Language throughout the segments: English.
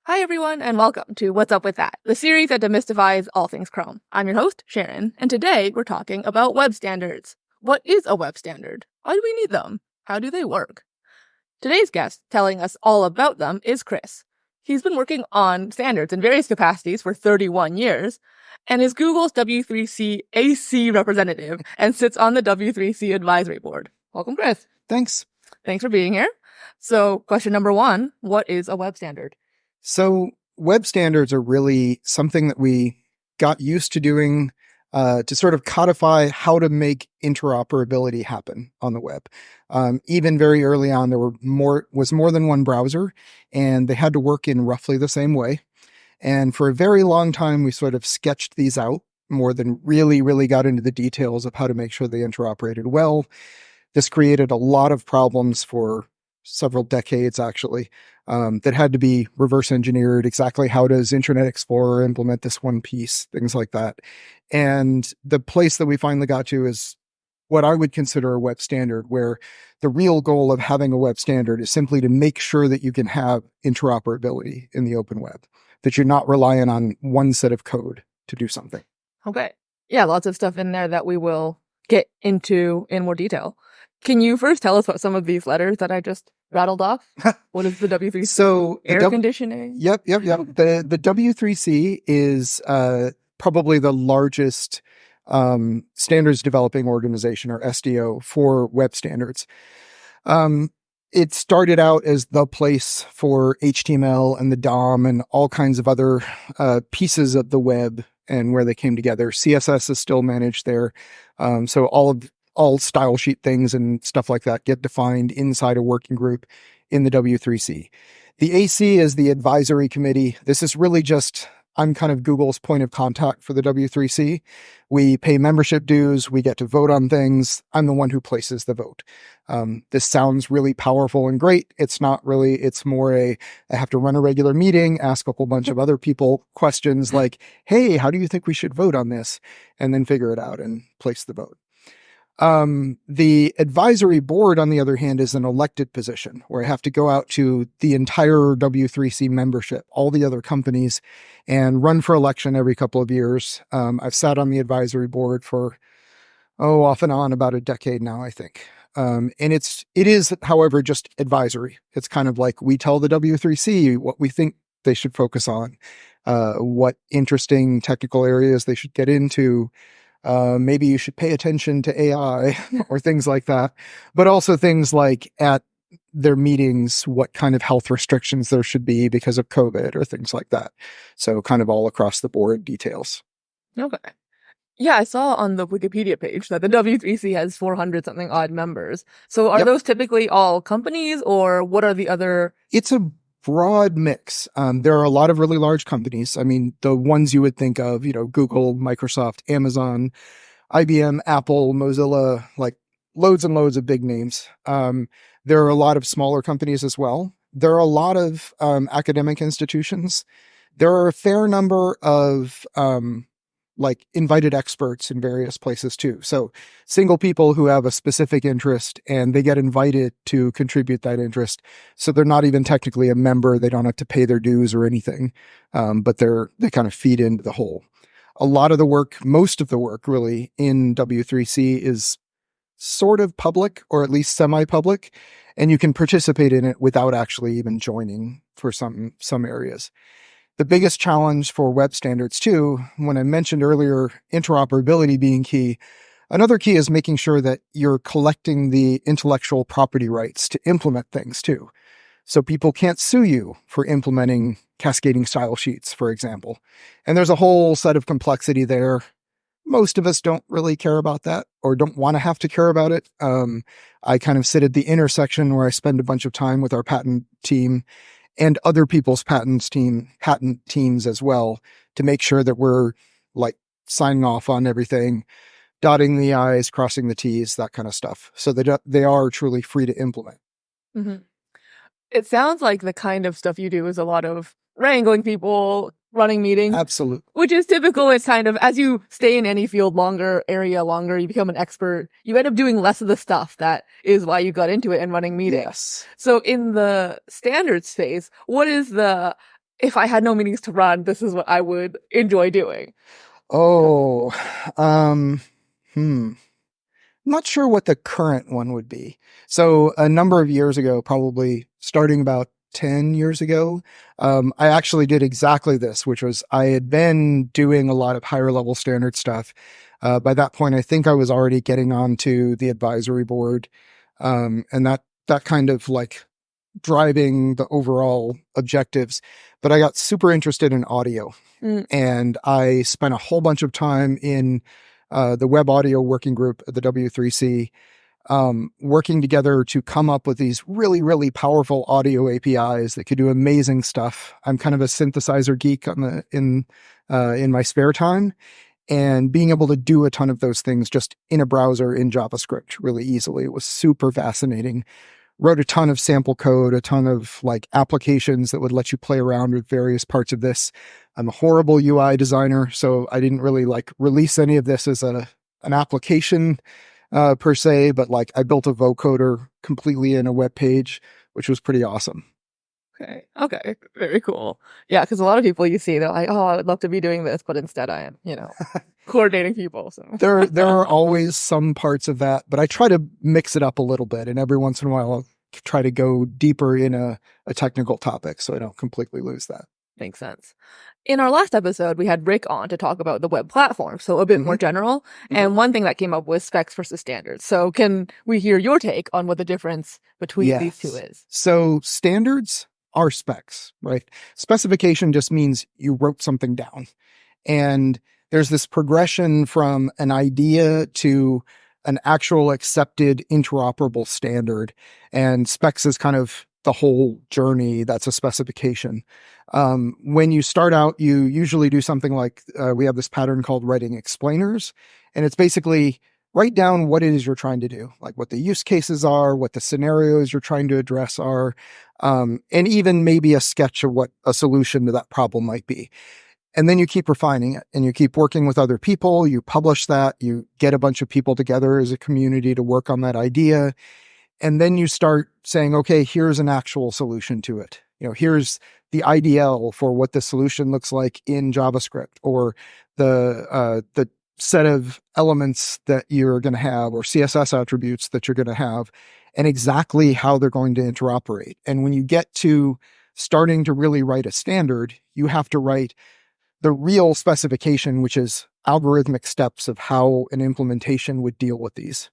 Hi everyone, and welcome to What's Up With That, the series that demystifies all things Chrome. I'm your host, Sharon, and today we're talking about web standards. What is a web standard? Why do we need them? How do they work? Today's guest telling us all about them is Chris. He's been working on standards in various capacities for 31 years, and is Google's W3C AC representative and sits on the W3C advisory board. Welcome, Chris. Thanks. Thanks for being here. So, question number one, what is a web standard? So web standards are really something that we got used to doing to sort of codify how to make interoperability happen on the web. Even very early on, there was more than one browser, and they had to work in roughly the same way. And for a very long time, we sort of sketched these out more than really got into the details of how to make sure they interoperated well. This created a lot of problems for several decades, actually, that had to be reverse engineered. Exactly how does Internet Explorer implement this one piece, things like that. And the place that we finally got to is what I would consider a web standard, where the real goal of having a web standard is simply to make sure that you can have interoperability in the open web, that you're not relying on one set of code to do something. Okay. Yeah, lots of stuff in there that we will get into in more detail. Can you first tell us what some of these letters that I just rattled off? What is the W3C? So air conditioning? Yep. The W3C is probably the largest standards developing organization, or SDO, for web standards. It started out as the place for HTML and the DOM and all kinds of other pieces of the web and where they came together. CSS is still managed there. So all style sheet things and stuff like that get defined inside a working group in the W3C. The AC is the advisory committee. This is really just, I'm kind of Google's point of contact for the W3C. We pay membership dues. We get to vote on things. I'm the one who places the vote. This sounds really powerful and great. It's not really. It's more I have to run a regular meeting, ask a whole bunch of other people questions like, hey, how do you think we should vote on this? And then figure it out and place the vote. The advisory board, on the other hand, is an elected position where I have to go out to the entire W3C membership, all the other companies, and run for election every couple of years. I've sat on the advisory board for, off and on about a decade now, I think. And it is, however, just advisory. It's kind of like we tell the W3C what we think they should focus on, what interesting technical areas they should get into. Maybe you should pay attention to AI or things like that, but also things like at their meetings, what kind of health restrictions there should be because of COVID or things like that. So kind of all across the board details. Okay. Yeah, I saw on the Wikipedia page that the W3C has 400 something odd members. So are those typically all companies, or what are the other? It's a broad mix. There are a lot of really large companies. I mean, the ones you would think of, Google, Microsoft, Amazon, IBM, Apple, Mozilla, like loads and loads of big names. There are a lot of smaller companies as well. There are a lot of academic institutions. There are a fair number of invited experts in various places too. So single people who have a specific interest and they get invited to contribute that interest. So they're not even technically a member. They don't have to pay their dues or anything. But they kind of feed into the whole. A lot of the work, most of the work really in W3C is sort of public, or at least semi-public, and you can participate in it without actually even joining for some areas. The biggest challenge for web standards too, when I mentioned earlier interoperability being key, another key is making sure that you're collecting the intellectual property rights to implement things too. So people can't sue you for implementing cascading style sheets, for example. And there's a whole set of complexity there. Most of us don't really care about that, or don't want to have to care about it. I kind of sit at the intersection where I spend a bunch of time with our patent team and other people's patent teams as well, to make sure that we're signing off on everything, dotting the I's, crossing the T's, that kind of stuff. So they are truly free to implement. Mm-hmm. It sounds like the kind of stuff you do is a lot of wrangling people, running meetings. Absolutely. Which is typical. It's kind of, as you stay in any field longer, you become an expert, you end up doing less of the stuff that is why you got into it and running meetings. Yes. So in the standards space, what is the if I had no meetings to run, this is what I would enjoy doing. Oh, um, hmm. I'm not sure what the current one would be. So a number of years ago, probably starting about 10 years ago, I actually did exactly this, which was I had been doing a lot of higher level standard stuff. By that point, I think I was already getting onto the advisory board, and that kind of like driving the overall objectives. But I got super interested in audio, and I spent a whole bunch of time in the web audio working group at the W3C, working together to come up with these really, really powerful audio APIs that could do amazing stuff. I'm kind of a synthesizer geek in my spare time, and being able to do a ton of those things just in a browser in JavaScript really easily. It was super fascinating. Wrote a ton of sample code, a ton of like applications that would let you play around with various parts of this. I'm a horrible UI designer, so I didn't really like release any of this as an application per se, but like I built a vocoder completely in a web page, which was pretty awesome. Okay. Very cool. Yeah, because a lot of people you see, they're like, oh, I would love to be doing this, but instead I am, coordinating people. So There are always some parts of that, but I try to mix it up a little bit, and every once in a while I'll try to go deeper in a technical topic so I don't completely lose that. Makes sense. In our last episode, we had Rick on to talk about the web platform, so a bit more general. And one thing that came up was specs versus standards. So can we hear your take on what the difference between these two is? So standards are specs, right? Specification just means you wrote something down. And there's this progression from an idea to an actual accepted interoperable standard. And specs is kind of the whole journey. That's a specification. When you start out, you usually do something like we have this pattern called writing explainers. And it's basically write down what it is you're trying to do, like what the use cases are, what the scenarios you're trying to address are, and even maybe a sketch of what a solution to that problem might be. And then you keep refining it and you keep working with other people. You publish that, you get a bunch of people together as a community to work on that idea. And then you start saying, okay, here's an actual solution to it. Here's the IDL for what the solution looks like in JavaScript, or the set of elements that you're going to have, or CSS attributes that you're going to have, and exactly how they're going to interoperate. And when you get to starting to really write a standard, you have to write the real specification, which is algorithmic steps of how an implementation would deal with these.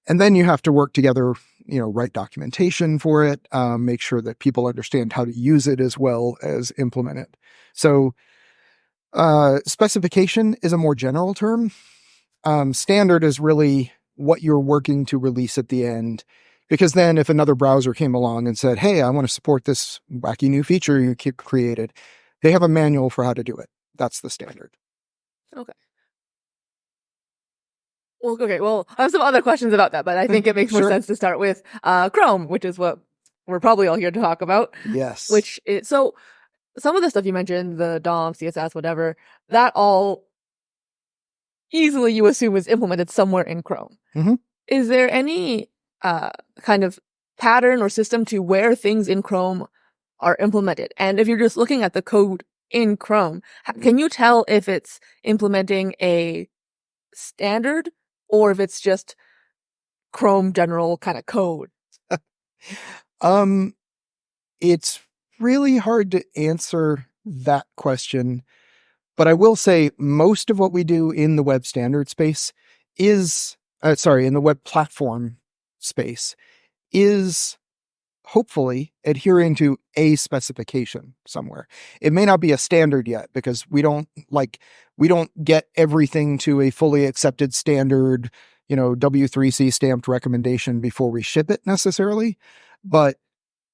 And then you have to work together, write documentation for it, make sure that people understand how to use it as well as implement it. So specification is a more general term. Standard is really what you're working to release at the end. Because then if another browser came along and said, hey, I want to support this wacky new feature you created, they have a manual for how to do it. That's the standard. Okay. Well, I have some other questions about that, but I think it makes more sense to start with Chrome, which is what we're probably all here to talk about. Yes. So some of the stuff you mentioned, the DOM, CSS, whatever, that all easily you assume is implemented somewhere in Chrome. Mm-hmm. Is there any kind of pattern or system to where things in Chrome are implemented? And if you're just looking at the code in Chrome, can you tell if it's implementing a standard or if it's just Chrome general kind of code? It's really hard to answer that question, but I will say most of what we do in the web standard space is, in the web platform space, is hopefully adhering to a specification somewhere. It may not be a standard yet because we don't get everything to a fully accepted standard, W3C stamped recommendation before we ship it necessarily, but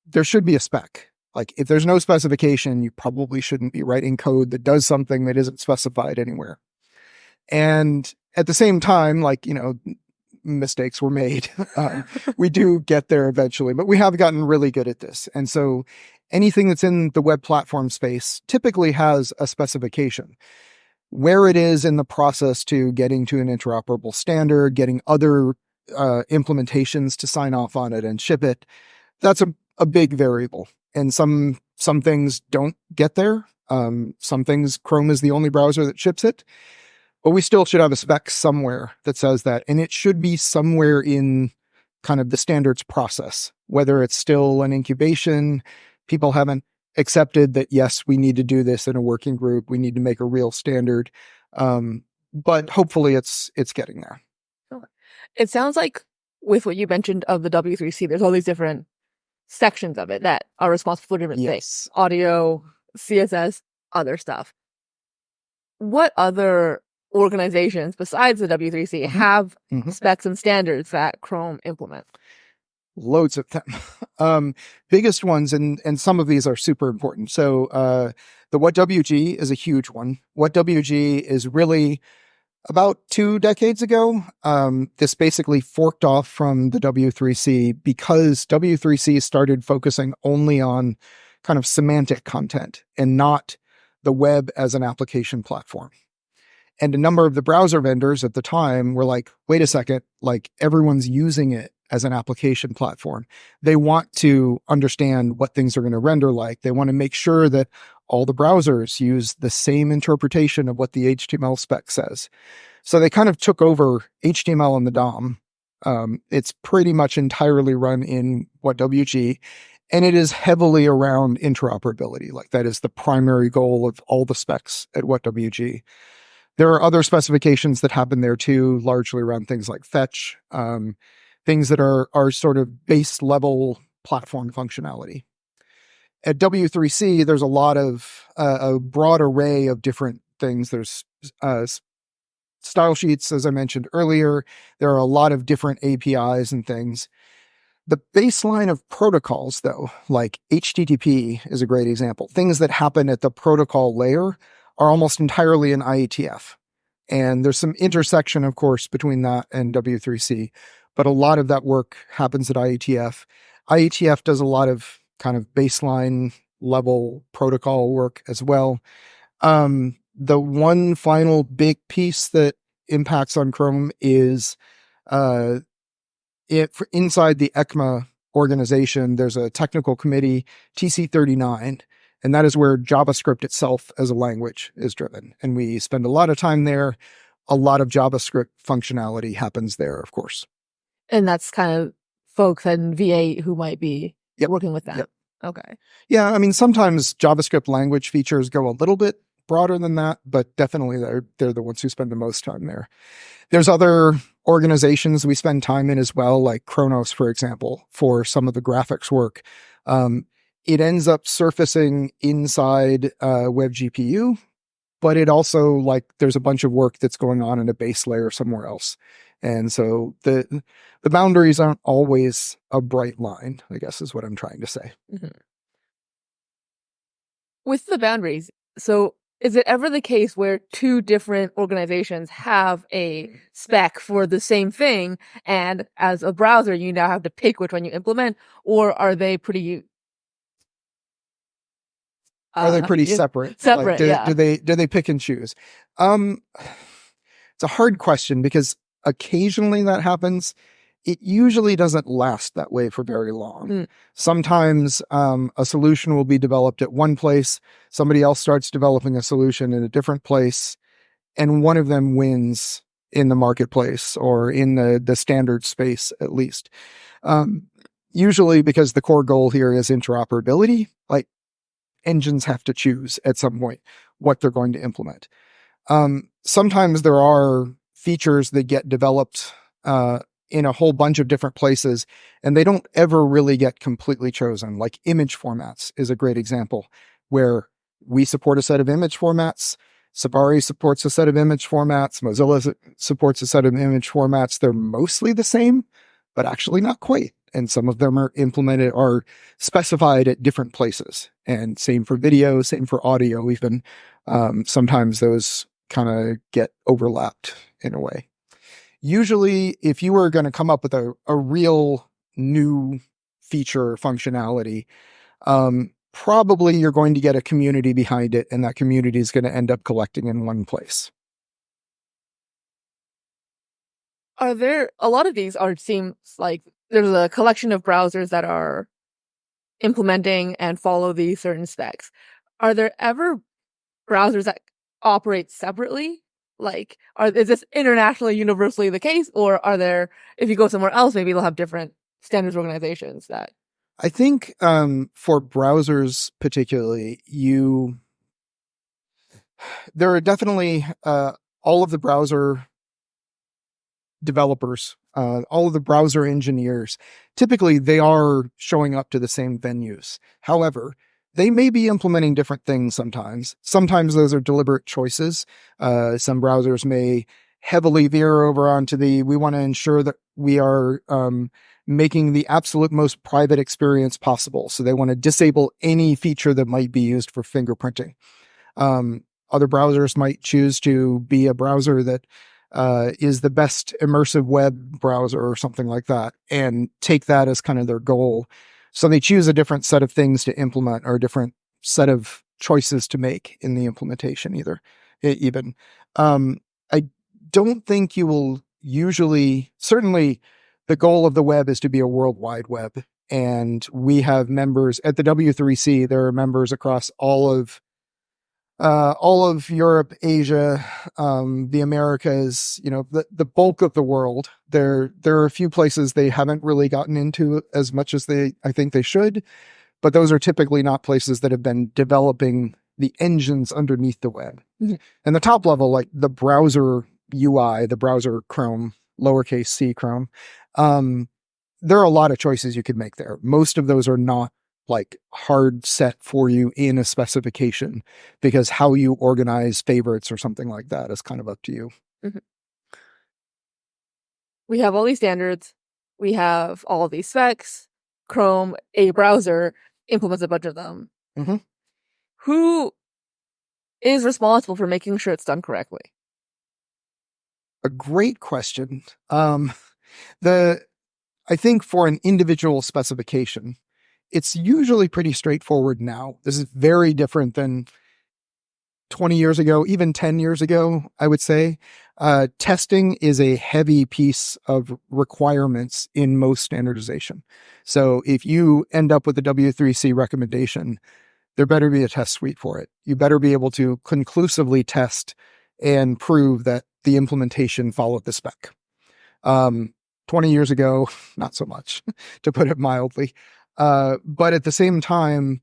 there should be a spec. Like if there's no specification, you probably shouldn't be writing code that does something that isn't specified anywhere. And at the same time, mistakes were made. We do get there eventually, but we have gotten really good at this. And so anything that's in the web platform space typically has a specification. Where it is in the process to getting to an interoperable standard, getting other implementations to sign off on it and ship it, that's a big variable. And some Some things don't get there. Some things, Chrome is the only browser that ships it. But we still should have a spec somewhere that says that. And it should be somewhere in kind of the standards process, whether it's still an incubation, people haven't accepted that, yes, we need to do this in a working group, we need to make a real standard. But hopefully it's getting there. It sounds like with what you mentioned of the W3C, there's all these different sections of it that are responsible for different things. Audio, CSS, other stuff. What other organizations besides the W3C have specs and standards that Chrome implements? Loads of them. Biggest ones, and some of these are super important. So the WhatWG is a huge one. WhatWG is really about 2 decades ago. This basically forked off from the W3C because W3C started focusing only on kind of semantic content and not the web as an application platform. And a number of the browser vendors at the time were like, wait a second, like everyone's using it as an application platform. They want to understand what things are going to render like. They want to make sure that all the browsers use the same interpretation of what the HTML spec says. So they kind of took over HTML in the DOM. It's pretty much entirely run in WhatWG, and it is heavily around interoperability. Like that is the primary goal of all the specs at WhatWG. There are other specifications that happen there too, largely around things like fetch, things that are sort of base level platform functionality. At W3C, there's a lot of a broad array of different things. There's style sheets, as I mentioned earlier. There are a lot of different APIs and things. The baseline of protocols, though, like HTTP is a great example. Things that happen at the protocol layer are almost entirely in IETF. And there's some intersection, of course, between that and W3C, but a lot of that work happens at IETF. IETF does a lot of kind of baseline level protocol work as well. The one final big piece that impacts on Chrome is inside the ECMA organization, there's a technical committee, TC39, and that is where JavaScript itself as a language is driven. And we spend a lot of time there. A lot of JavaScript functionality happens there, of course. And that's kind of folks in V8 who might be working with that. Yep. Okay. Yeah, I mean, sometimes JavaScript language features go a little bit broader than that, but definitely they're the ones who spend the most time there. There's other organizations we spend time in as well, like Kronos, for example, for some of the graphics work. It ends up surfacing inside WebGPU, but it also, like, there's a bunch of work that's going on in a base layer somewhere else. And so the boundaries aren't always a bright line, I guess is what I'm trying to say. Mm-hmm. With the boundaries, so is it ever the case where two different organizations have a spec for the same thing, and as a browser, you now have to pick which one you implement, or are they pretty... Are they pretty separate? Separate, like, do they pick and choose? It's a hard question because occasionally that happens. It usually doesn't last that way for very long. Sometimes a solution will be developed at one place, somebody else starts developing a solution in a different place, and one of them wins in the marketplace or in the standard space, at least. Usually because the core goal here is interoperability. Like, engines have to choose at some point what they're going to implement. Sometimes there are features that get developed in a whole bunch of different places, and they don't ever really get completely chosen. Like image formats is a great example, where we support a set of image formats, Safari supports a set of image formats, Mozilla supports a set of image formats. They're mostly the same, but actually not quite. And some of them are implemented, are specified at different places. And same for video, same for audio even. Sometimes those kind of get overlapped in a way. Usually, if you were going to come up with a real new feature or functionality, probably you're going to get a community behind it, and that community is going to end up collecting in one place. Are there... a lot of these seems like there's a collection of browsers that are implementing and follow these certain specs. Are there ever browsers that operate separately? Like, is this internationally universally the case, or are there, if you go somewhere else, maybe they'll have different standards organizations that? I think for browsers particularly, there are definitely all of the browser developers, all of the browser engineers, typically they are showing up to the same venues. However, they may be implementing different things sometimes. Sometimes those are deliberate choices. Some browsers may heavily veer over onto we want to ensure that we are making the absolute most private experience possible. So they want to disable any feature that might be used for fingerprinting. Other browsers might choose to be a browser that is the best immersive web browser or something like that, and take that as kind of their goal. So they choose a different set of things to implement, or a different set of choices to make in the implementation even. I don't think you will usually, certainly the goal of the web is to be a worldwide web. And we have members at the W3C. There are members across all of Europe, Asia, the Americas, the bulk of the world. There are a few places they haven't really gotten into as much as I think they should, but those are typically not places that have been developing the engines underneath the web. Mm-hmm. And the top level, like the browser UI, the browser Chrome, lowercase c Chrome, there are a lot of choices you could make there. Most of those are not like hard set for you in a specification, because how you organize favorites or something like that is kind of up to you. Mm-hmm. We have all these standards. We have all of these specs. Chrome, a browser, implements a bunch of them. Mm-hmm. Who is responsible for making sure it's done correctly? A great question. I think for an individual specification, it's usually pretty straightforward now. This is very different than 20 years ago, even 10 years ago, I would say. Testing is a heavy piece of requirements in most standardization. So if you end up with a W3C recommendation, there better be a test suite for it. You better be able to conclusively test and prove that the implementation followed the spec. 20 years ago, not so much, to put it mildly. But at the same time,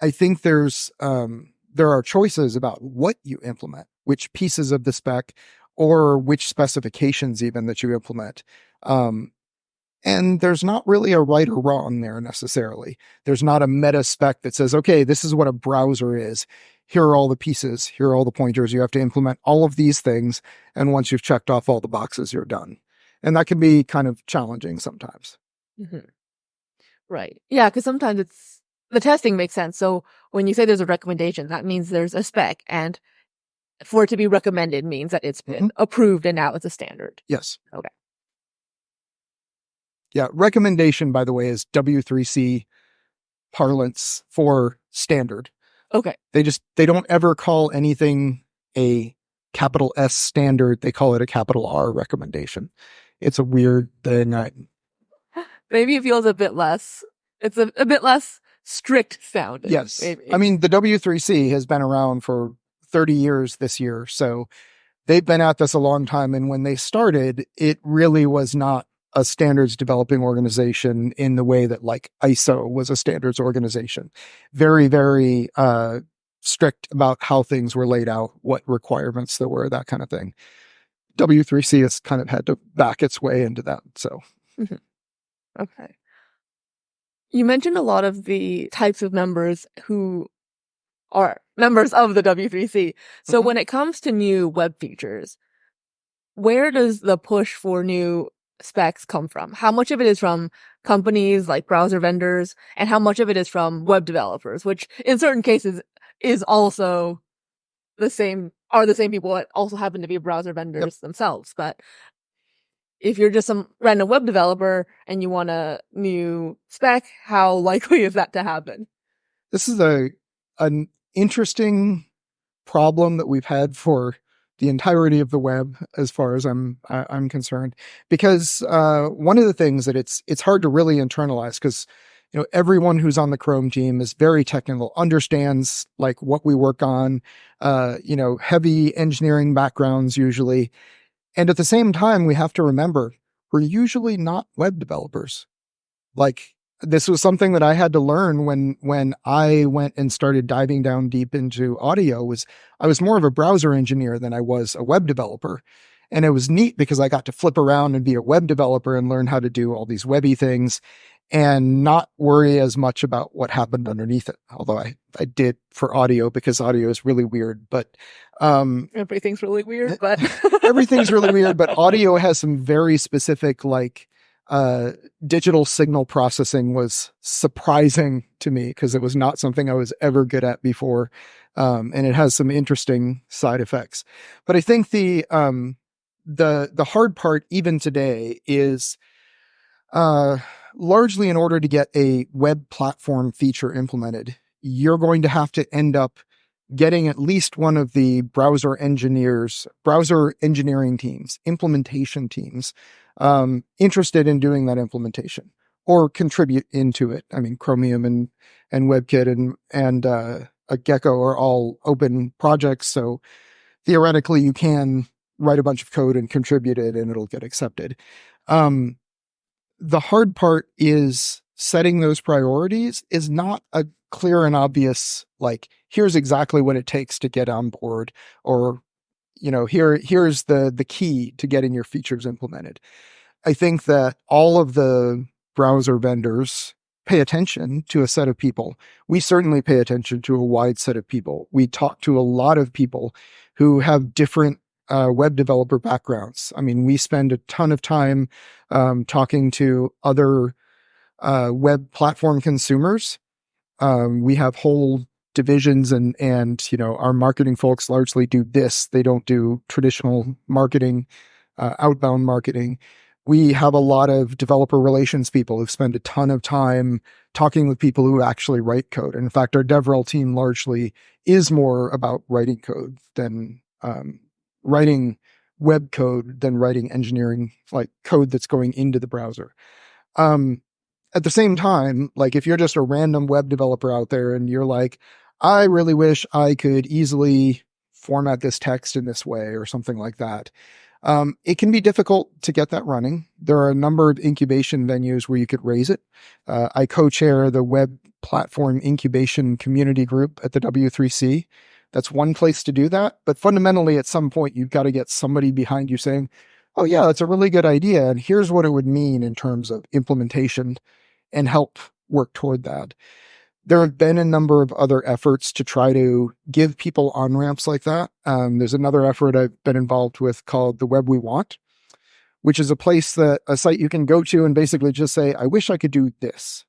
I think there are choices about what you implement, which pieces of the spec or which specifications even that you implement. And there's not really a right or wrong there necessarily. There's not a meta spec that says, okay, this is what a browser is. Here are all the pieces. Here are all the pointers. You have to implement all of these things. And once you've checked off all the boxes, you're done. And that can be kind of challenging sometimes. Mm-hmm. Right. Yeah, because sometimes the testing makes sense. So when you say there's a recommendation, that means there's a spec, and for it to be recommended means that it's been approved and now it's a standard. Yes. Okay. Yeah. Recommendation, by the way, is W3C parlance for standard. Okay. They don't ever call anything a capital S standard. They call it a capital R recommendation. It's a weird thing. Maybe it feels a bit less, it's a bit less strict sounding. Yes. Maybe. I mean, the W3C has been around for 30 years this year. So they've been at this a long time. And when they started, it really was not a standards developing organization in the way that like ISO was a standards organization. Very, very strict about how things were laid out, what requirements there were, that kind of thing. W3C has kind of had to back its way into that. So. Mm-hmm. Okay. You mentioned a lot of the types of members who are members of the W3C. So when it comes to new web features, where does the push for new specs come from? How much of it is from companies like browser vendors, and how much of it is from web developers, which in certain cases is also the same people that also happen to be browser vendors themselves. But if you're just some random web developer and you want a new spec, how likely is that to happen? This is an interesting problem that we've had for the entirety of the web, as far as I'm concerned, because one of the things that it's hard to really internalize, because everyone who's on the Chrome team is very technical, understands like what we work on, heavy engineering backgrounds usually. And at the same time, we have to remember we're usually not web developers. Like, this was something that I had to learn when I went and started diving down deep into audio. Was I was more of a browser engineer than I was a web developer. And it was neat because I got to flip around and be a web developer and learn how to do all these webby things and not worry as much about what happened underneath it. Although I did for audio, because audio is really weird, but everything's really weird, but everything's really weird, but audio has some very specific, like, digital signal processing was surprising to me because it was not something I was ever good at before. And it has some interesting side effects. But I think the hard part even today is, largely in order to get a web platform feature implemented, you're going to have to end up getting at least one of the browser engineering teams, implementation teams, interested in doing that implementation or contribute into it. I mean, Chromium and WebKit and a Gecko are all open projects. So theoretically you can write a bunch of code and contribute it and it'll get accepted. The hard part is setting those priorities is not a clear and obvious, like, here's exactly what it takes to get on board, or, here's the key to getting your features implemented. I think that all of the browser vendors pay attention to a set of people. We certainly pay attention to a wide set of people. We talk to a lot of people who have different web developer backgrounds. I mean, we spend a ton of time talking to other web platform consumers. We have whole divisions and our marketing folks largely do this. They don't do traditional marketing, outbound marketing. We have a lot of developer relations people who spend a ton of time talking with people who actually write code. And in fact, our DevRel team largely is more about writing code than writing web code than writing engineering, like code that's going into the browser. At the same time, like, if you're just a random web developer out there and you're like, I really wish I could easily format this text in this way or something like that, it can be difficult to get that running. There are a number of incubation venues where you could raise it. I co-chair the web platform incubation community group at the W3C. That's one place to do that. But fundamentally, at some point, you've got to get somebody behind you saying, oh yeah, that's a really good idea. And here's what it would mean in terms of implementation, and help work toward that. There have been a number of other efforts to try to give people on-ramps like that. There's another effort I've been involved with called The Web We Want, which is a site you can go to and basically just say, I wish I could do this.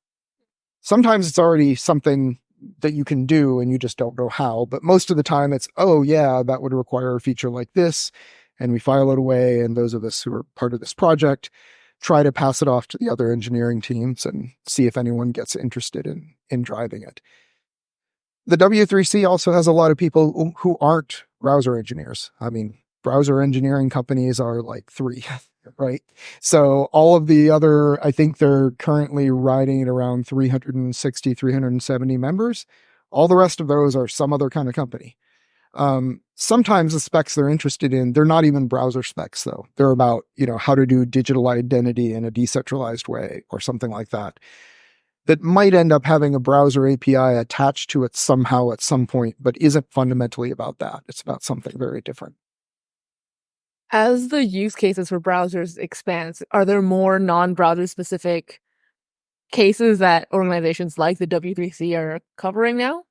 Sometimes it's already something that you can do and you just don't know how, but most of the time it's, oh yeah, that would require a feature like this. And we file it away. And those of us who are part of this project try to pass it off to the other engineering teams and see if anyone gets interested in driving it. The W3C also has a lot of people who aren't browser engineers. I mean, browser engineering companies are like 3, right? So all of the other, I think they're currently riding at around 360, 370 members. All the rest of those are some other kind of company. Sometimes the specs they're interested in, they're not even browser specs though. They're about, how to do digital identity in a decentralized way or something like that. That might end up having a browser API attached to it somehow at some point, but isn't fundamentally about that. It's about something very different. As the use cases for browsers expands, are there more non-browser specific cases that organizations like the W3C are covering now?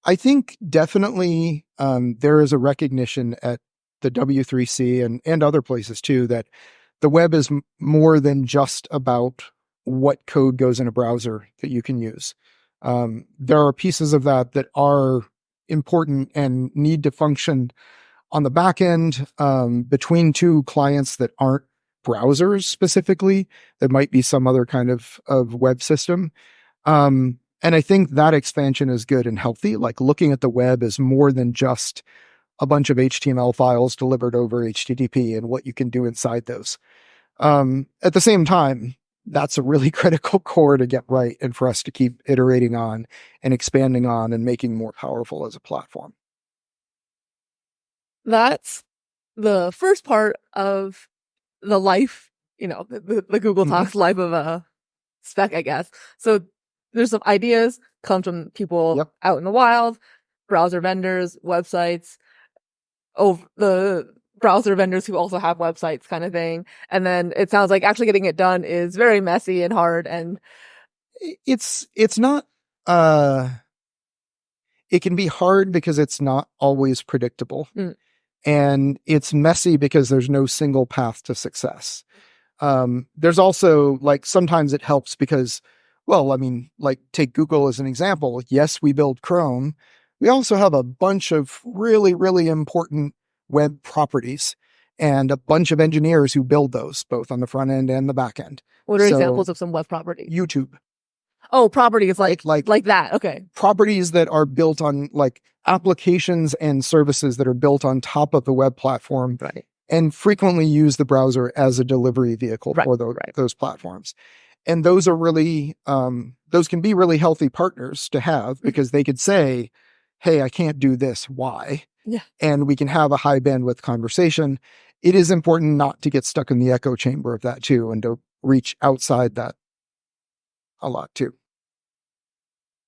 I think definitely there is a recognition at the W3C and other places too that the web is more than just about what code goes in a browser that you can use. There are pieces of that are important and need to function on the back end between two clients that aren't browsers specifically. That might be some other kind of web system. And I think that expansion is good and healthy. Like, looking at the web is more than just a bunch of HTML files delivered over HTTP and what you can do inside those. At the same time, that's a really critical core to get right and for us to keep iterating on and expanding on and making more powerful as a platform. That's the first part of the life, the Google Talks life of a spec, I guess. So there's some ideas come from people out in the wild, browser vendors, websites, the browser vendors who also have websites kind of thing. And then it sounds like actually getting it done is very messy and hard. And it's not, it can be hard because it's not always predictable. And it's messy because there's no single path to success. There's also like, sometimes it helps because, well, I mean, like take Google as an example. Yes, we build Chrome. We also have a bunch of really, really important web properties and a bunch of engineers who build those both on the front end and the back end. What are examples of some web properties? YouTube. Oh, properties like that. Okay. Properties that are built on like applications and services that are built on top of the web platform. Right. And frequently use the browser as a delivery vehicle for those platforms. And those are really, those can be really healthy partners to have because they could say, hey, I can't do this. Why? Yeah. And we can have a high bandwidth conversation. It is important not to get stuck in the echo chamber of that too, and to reach outside that a lot too.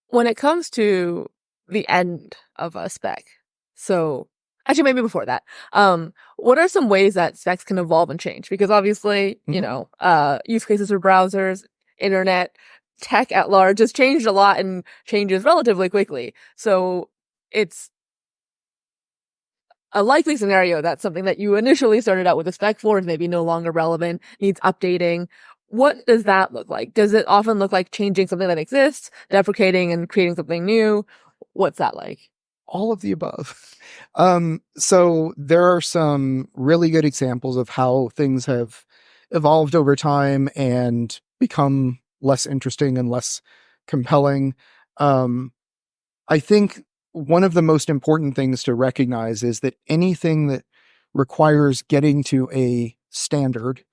When it comes to the end of a spec, so actually maybe before that, what are some ways that specs can evolve and change? Because obviously, use cases for browsers, internet, tech at large has changed a lot and changes relatively quickly. So it's a likely scenario that something that you initially started out with a spec for is maybe no longer relevant, needs updating. What does that look like? Does it often look like changing something that exists, deprecating and creating something new? What's that like? All of the above. So there are some really good examples of how things have evolved over time and become less interesting and less compelling. I think one of the most important things to recognize is that anything that requires getting to a standard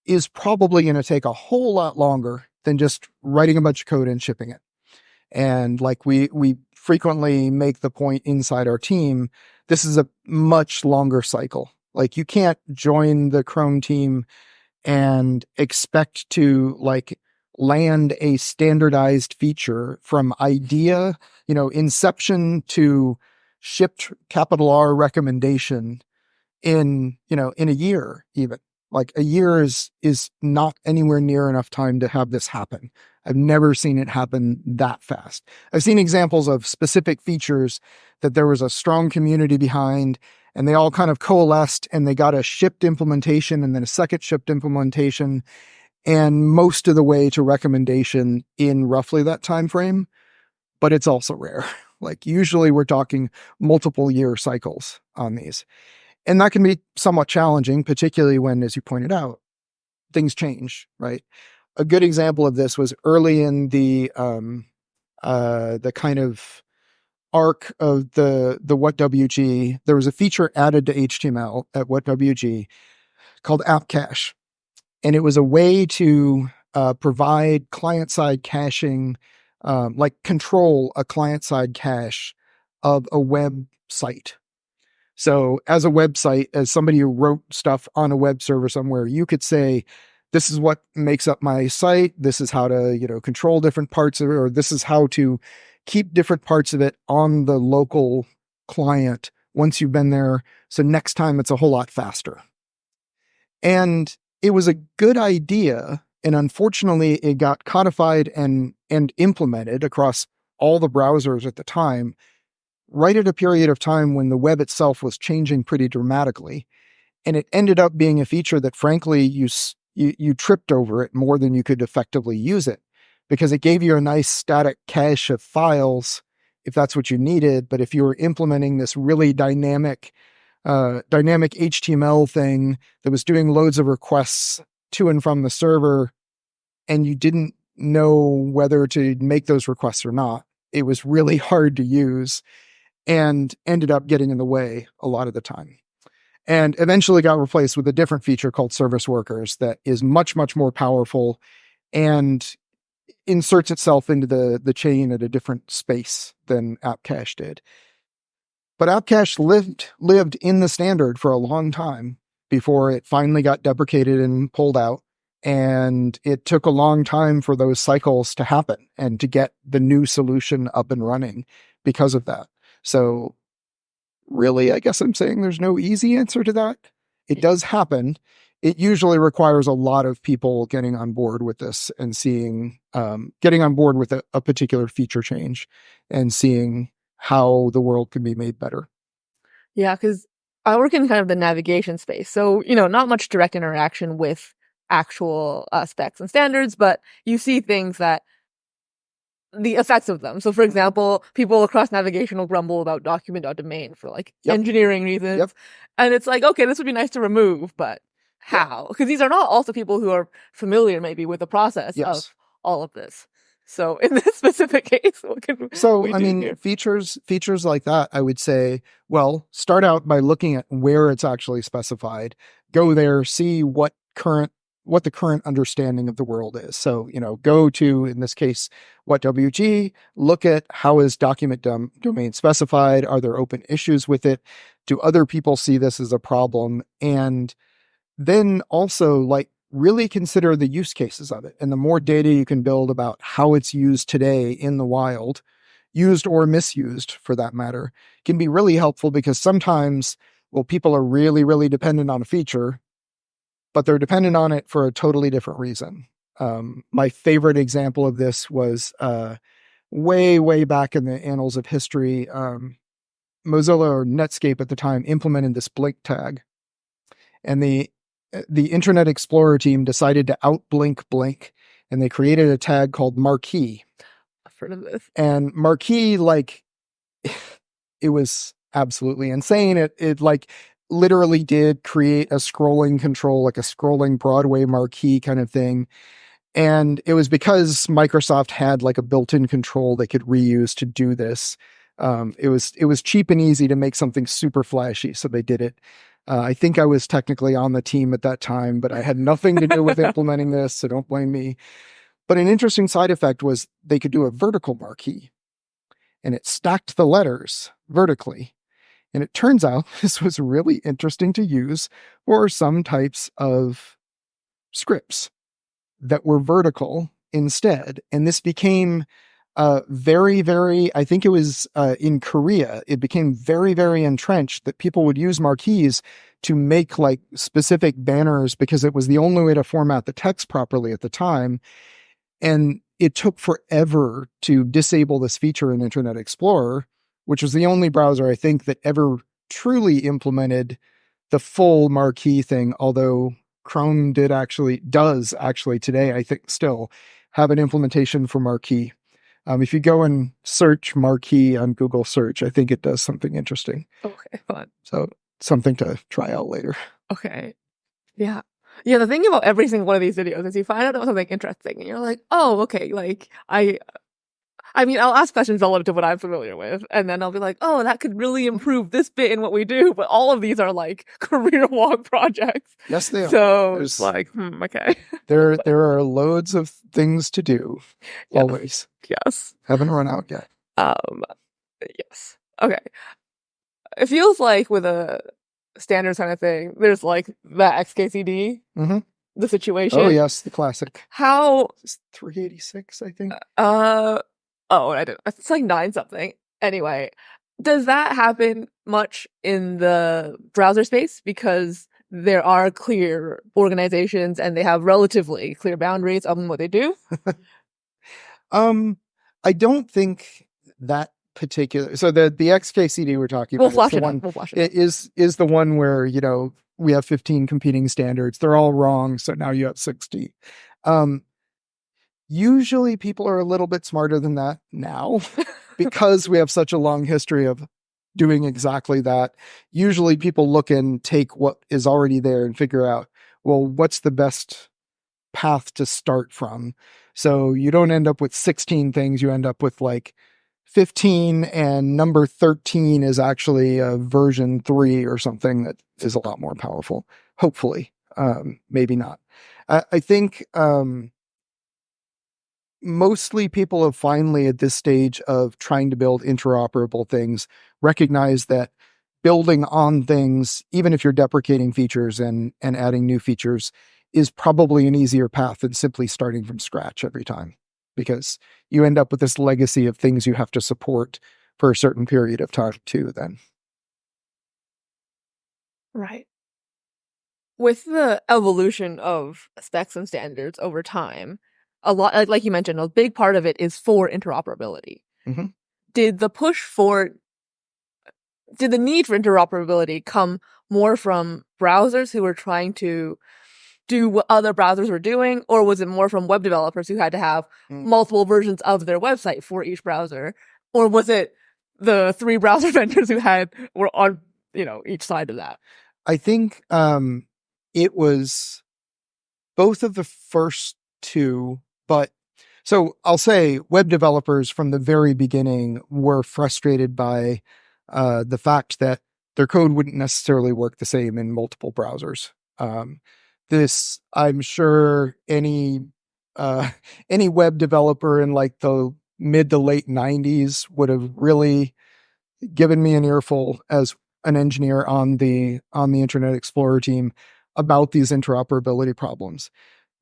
is probably going to take a whole lot longer than just writing a bunch of code and shipping it. And like we frequently make the point inside our team, this is a much longer cycle. Like you can't join the Chrome team and expect to like land a standardized feature from idea, inception to shipped capital R recommendation in a year even. Like a year is not anywhere near enough time to have this happen. I've never seen it happen that fast. I've seen examples of specific features that there was a strong community behind and they all kind of coalesced and they got a shipped implementation and then a second shipped implementation and most of the way to recommendation in roughly that time frame. But it's also rare. Like usually we're talking multiple year cycles on these. And that can be somewhat challenging, particularly when, as you pointed out, things change, right? A good example of this was early in the kind of arc of the WhatWG. There was a feature added to HTML at WhatWG called app cache. And it was a way to provide client-side caching, like control a client-side cache of a website. So as a website, as somebody who wrote stuff on a web server somewhere, you could say, this is what makes up my site. This is how to, control different parts of it, or this is how to keep different parts of it on the local client once you've been there. So next time it's a whole lot faster. And it was a good idea. And unfortunately, it got codified and implemented across all the browsers at the time, right at a period of time when the web itself was changing pretty dramatically. And it ended up being a feature that, frankly, you tripped over it more than you could effectively use it, because it gave you a nice static cache of files if that's what you needed. But if you were implementing this really dynamic HTML thing that was doing loads of requests to and from the server, and you didn't know whether to make those requests or not, it was really hard to use and ended up getting in the way a lot of the time. and eventually got replaced with a different feature called service workers that is much, much more powerful and inserts itself into the chain at a different space than app cache did. But app cache lived in the standard for a long time before it finally got deprecated and pulled out. And it took a long time for those cycles to happen and to get the new solution up and running because of that. So really, I guess I'm saying there's no easy answer to that. It does happen. It usually requires a lot of people getting on board with this and getting on board with a particular feature change and seeing how the world can be made better. Yeah, because I work in kind of the navigation space. So, not much direct interaction with actual specs and standards, but you see things that the effects of them. So, for example, people across navigation will grumble about document.domain for engineering reasons. Yep. And it's like, okay, this would be nice to remove, but how? Because these are not also people who are familiar maybe with the process of all of this. So in this specific case, what can we do here? features like that, I would say, well, start out by looking at where it's actually specified. Go there, see what the current understanding of the world is. So, go to, in this case, WhatWG, look at how is document domain specified? Are there open issues with it? Do other people see this as a problem? And then also really consider the use cases of it. And the more data you can build about how it's used today in the wild, used or misused for that matter, can be really helpful because sometimes, people are really, really dependent on a feature, but they're dependent on it for a totally different reason. My favorite example of this was way, way back in the annals of history. Mozilla or Netscape at the time implemented this blink tag, and the Internet Explorer team decided to outblink blink, and they created a tag called marquee. I've heard of this. And marquee, it was absolutely insane. It literally did create a scrolling control, like a scrolling Broadway marquee kind of thing. And it was because Microsoft had a built-in control they could reuse to do this. It was cheap and easy to make something super flashy, so they did it. I think I was technically on the team at that time, but I had nothing to do with implementing this, so don't blame me. But an interesting side effect was they could do a vertical marquee, and it stacked the letters vertically. And it turns out this was really interesting to use for some types of scripts that were vertical instead. And this became very, very, I think it was in Korea, it became very, very entrenched that people would use marquees to make specific banners because it was the only way to format the text properly at the time. And it took forever to disable this feature in Internet Explorer, which was the only browser I think that ever truly implemented the full marquee thing, although Chrome does actually today, I think still have an implementation for marquee. If you go and search marquee on Google search, I think it does something interesting. Okay, fun. So something to try out later. Okay. Yeah. Yeah, the thing about every single one of these videos is you find out about something interesting and you're like, oh, okay, I'll ask questions relative to what I'm familiar with, and then I'll be like, oh, that could really improve this bit in what we do, but all of these are career-long projects. Yes, they are. So it's okay. There are loads of things to do, always. Yes. Haven't run out yet. Yes. Okay. It feels like with a standards kind of thing, there's the XKCD, the situation. Oh yes, the classic. How? It's 386, I think. I didn't. It's 9 something. Anyway, does that happen much in the browser space? Because there are clear organizations and they have relatively clear boundaries on what they do. I don't think that particular. So the XKCD we're talking about, We'll flash it. Is the one where we have 15 competing standards. They're all wrong, so now you have 60. Usually people are a little bit smarter than that now because we have such a long history of doing exactly that. Usually people look and take what is already there and figure out, well, what's the best path to start from? So you don't end up with 16 things. You end up with 15 and number 13 is actually a version 3 or something that is a lot more powerful. Hopefully. Maybe not. I think mostly people have finally, at this stage of trying to build interoperable things, recognize that building on things, even if you're deprecating features and adding new features, is probably an easier path than simply starting from scratch every time, because you end up with this legacy of things you have to support for a certain period of time too then. Right. With the evolution of specs and standards over time, a lot, like you mentioned, a big part of it is for interoperability. Mm-hmm. Did the need for interoperability come more from browsers who were trying to do what other browsers were doing, or was it more from web developers who had to have multiple versions of their website for each browser, or was it the 3 browser vendors who were on each side of that? I think it was both of the first two, but so I'll say web developers from the very beginning were frustrated by the fact that their code wouldn't necessarily work the same in multiple browsers. This, I'm sure any web developer in like the mid to late 90s would have really given me an earful as an engineer on the Internet Explorer team about these interoperability problems.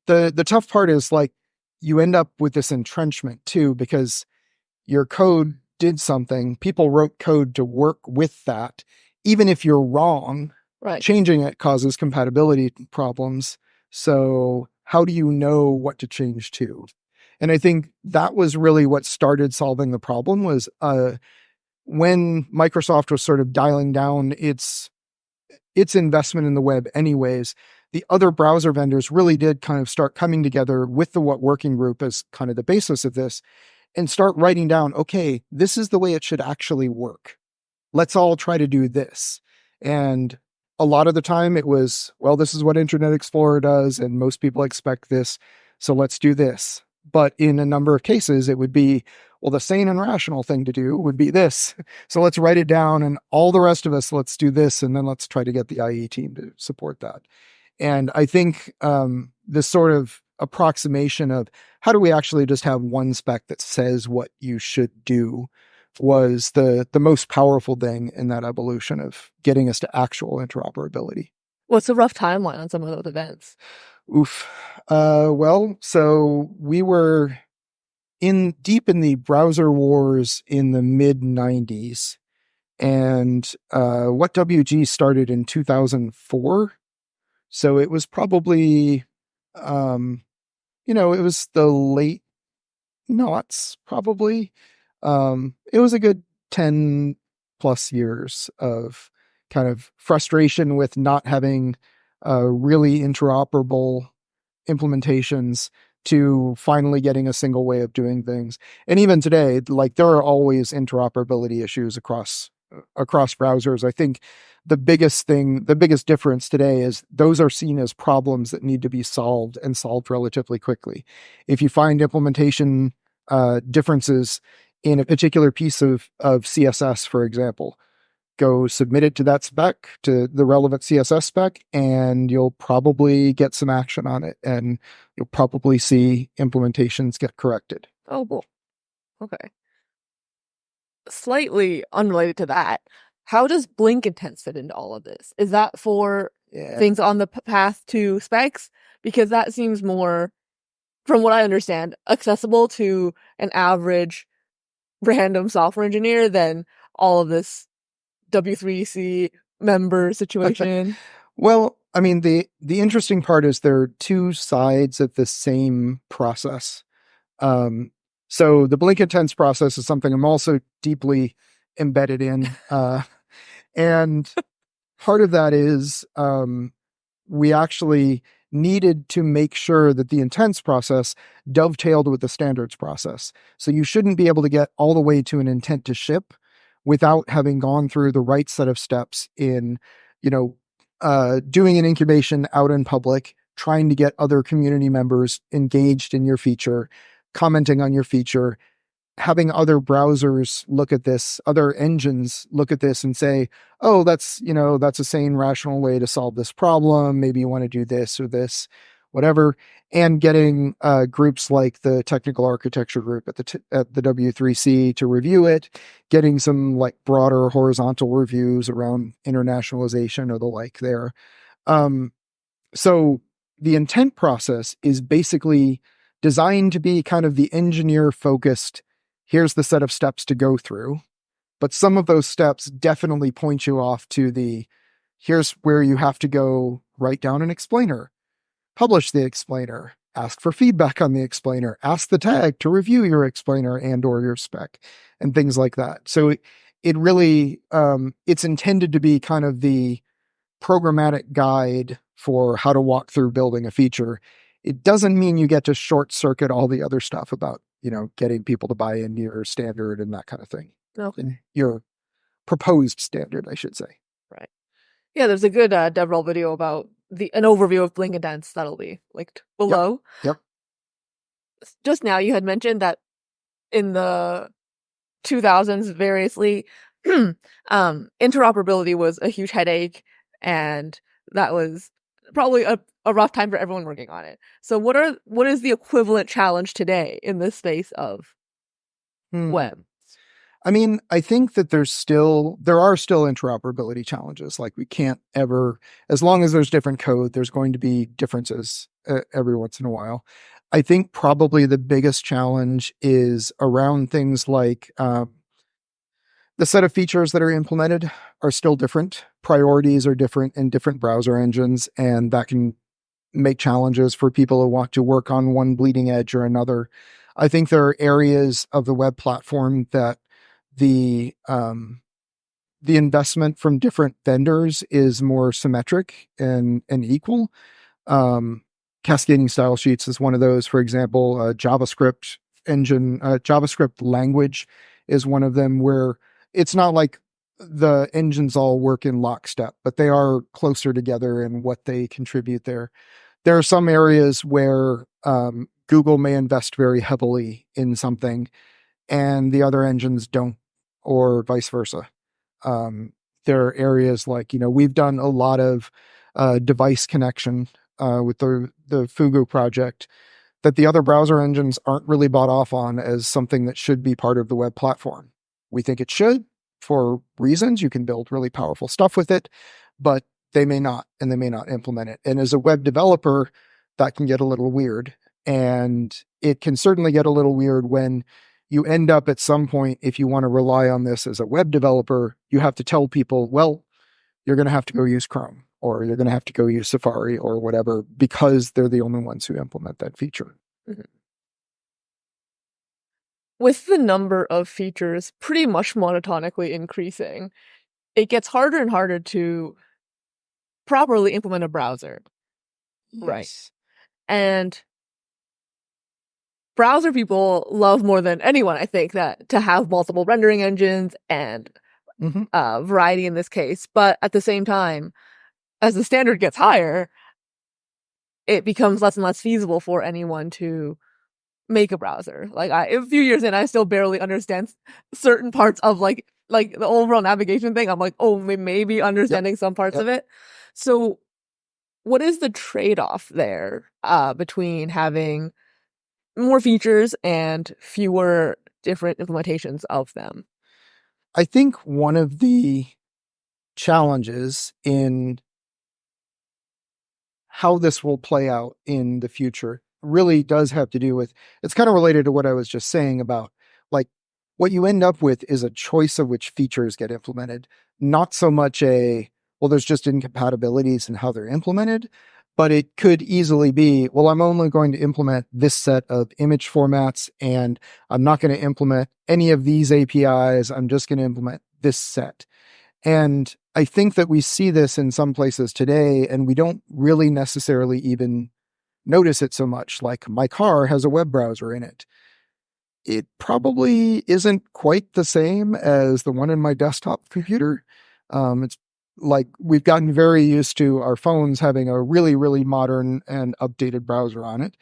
The tough part is, like, you end up with this entrenchment too, because your code did something, people wrote code to work with that. Even if you're wrong, Right. changing it causes compatibility problems. So how do you know what to change to? And I think that was really what started solving the problem, was when Microsoft was sort of dialing down its investment in the web anyways, the other browser vendors really did kind of start coming together with the What Working Group as kind of the basis of this, and start writing down, okay, this is the way it should actually work. Let's all try to do this. And a lot of the time it was, well, this is what Internet Explorer does, and most people expect this, so let's do this. But in a number of cases, it would be, well, the sane and rational thing to do would be this. So let's write it down, and all the rest of us, let's do this, and then let's try to get the IE team to support that. And I think this sort of approximation of how do we actually just have one spec that says what you should do was the most powerful thing in that evolution of getting us to actual interoperability. What's a rough timeline on some of those events? Oof. Well, so we were deep in the browser wars in the mid 90s, and What WG started in 2004. So it was probably, it was the late noughts, probably. It was a good 10 plus years of kind of frustration with not having really interoperable implementations, to finally getting a single way of doing things. And even today, like, there are always interoperability issues across browsers. I think the biggest difference today is those are seen as problems that need to be solved, and solved relatively quickly. If you find implementation differences in a particular piece of CSS, for example, go submit it to that spec, to the relevant CSS spec, and you'll probably get some action on it, and you'll probably see implementations get corrected. Oh, cool. Okay. Slightly unrelated to that, how does blink intents fit into all of this? Is that for things on the path to specs? Because that seems more, from what I understand, accessible to an average random software engineer than all of this W3C member situation. Well, I mean, the interesting part is there are two sides of the same process. So the blink intents process is something I'm also deeply embedded in. And part of that is we actually needed to make sure that the intents process dovetailed with the standards process. So you shouldn't be able to get all the way to an intent to ship without having gone through the right set of steps in, doing an incubation out in public, trying to get other community members engaged in your feature, commenting on your feature, having other browsers look at this, other engines look at this and say, oh, that's a sane, rational way to solve this problem. Maybe you want to do this or this, whatever. And getting groups like the technical architecture group at the W3C to review it, getting some like broader horizontal reviews around internationalization or the like there. So the intent process is basically designed to be kind of the engineer focused. Here's the set of steps to go through. But some of those steps definitely point you off to here's where you have to go write down an explainer, publish the explainer, ask for feedback on the explainer, ask the tag to review your explainer and or your spec and things like that. So it really, it's intended to be kind of the programmatic guide for how to walk through building a feature. It doesn't mean you get to short circuit all the other stuff about, getting people to buy into your standard and that kind of thing. Okay. Your proposed standard, I should say. Right. Yeah, there's a good DevRel video about an overview of Blink Indents that'll be linked below. Yep. Just now you had mentioned that in the 2000s, variously, interoperability was a huge headache, and that was probably a rough time for everyone working on it. So what is the equivalent challenge today in this space of web? I mean, I think that there are still interoperability challenges. Like we can't ever, as long as there's different code, there's going to be differences every once in a while. I think probably the biggest challenge is around things like the set of features that are implemented are still different. Priorities are different in different browser engines, and that can make challenges for people who want to work on one bleeding edge or another. I think there are areas of the web platform that the investment from different vendors is more symmetric and equal. Cascading style sheets is one of those. For example, JavaScript language is one of them, where it's not like the engines all work in lockstep, but they are closer together in what they contribute there. There are some areas where Google may invest very heavily in something and the other engines don't, or vice versa. There are areas like, we've done a lot of device connection with the Fugu project that the other browser engines aren't really bought off on as something that should be part of the web platform. We think it should for reasons. You can build really powerful stuff with it, but they may not, and they may not implement it. And as a web developer, that can get a little weird. And it can certainly get a little weird when you end up at some point, if you want to rely on this as a web developer, you have to tell people, well, you're going to have to go use Chrome, or you're going to have to go use Safari or whatever, because they're the only ones who implement that feature. Mm-hmm. With the number of features pretty much monotonically increasing, it gets harder and harder to properly implement a browser. Yes. Right. And browser people love more than anyone, I think, that to have multiple rendering engines and variety in this case. But at the same time, as the standard gets higher, it becomes less and less feasible for anyone to make a browser. Like a few years in, I still barely understand certain parts of like the overall navigation thing. I'm like, oh, maybe understanding some parts of it. So what is the trade-off there between having more features and fewer different implementations of them? I think one of the challenges in how this will play out in the future really does have to do with, it's kind of related to what I was just saying about, like, what you end up with is a choice of which features get implemented, not so much well, there's just incompatibilities in how they're implemented, but it could easily be, well, I'm only going to implement this set of image formats, and I'm not going to implement any of these APIs. I'm just going to implement this set. And I think that we see this in some places today, and we don't really necessarily even notice it so much. Like, my car has a web browser in it. It probably isn't quite the same as the one in my desktop computer. It's like we've gotten very used to our phones having a really, really modern and updated browser on it.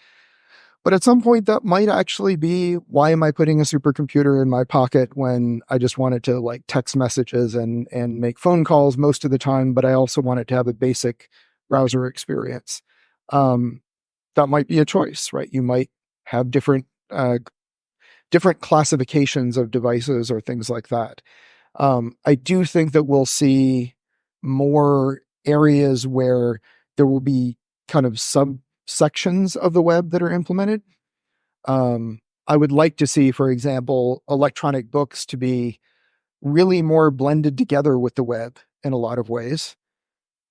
But at some point, that might actually be, why am I putting a supercomputer in my pocket when I just wanted to like text messages and make phone calls most of the time, but I also wanted to have a basic browser experience? That might be a choice, right? You might have different classifications of devices or things like that. I do think that we'll see more areas where there will be kind of subsections of the web that are implemented. I would like to see, for example, electronic books to be really more blended together with the web in a lot of ways.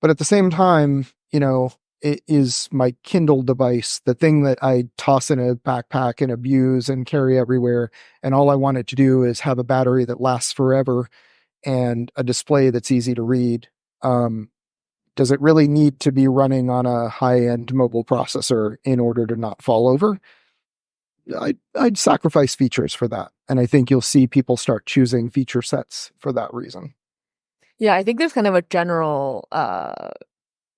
But at the same time, it is my Kindle device, the thing that I toss in a backpack and abuse and carry everywhere. And all I want it to do is have a battery that lasts forever and a display that's easy to read. Does it really need to be running on a high-end mobile processor in order to not fall over? I'd sacrifice features for that. And I think you'll see people start choosing feature sets for that reason. Yeah, I think there's kind of a general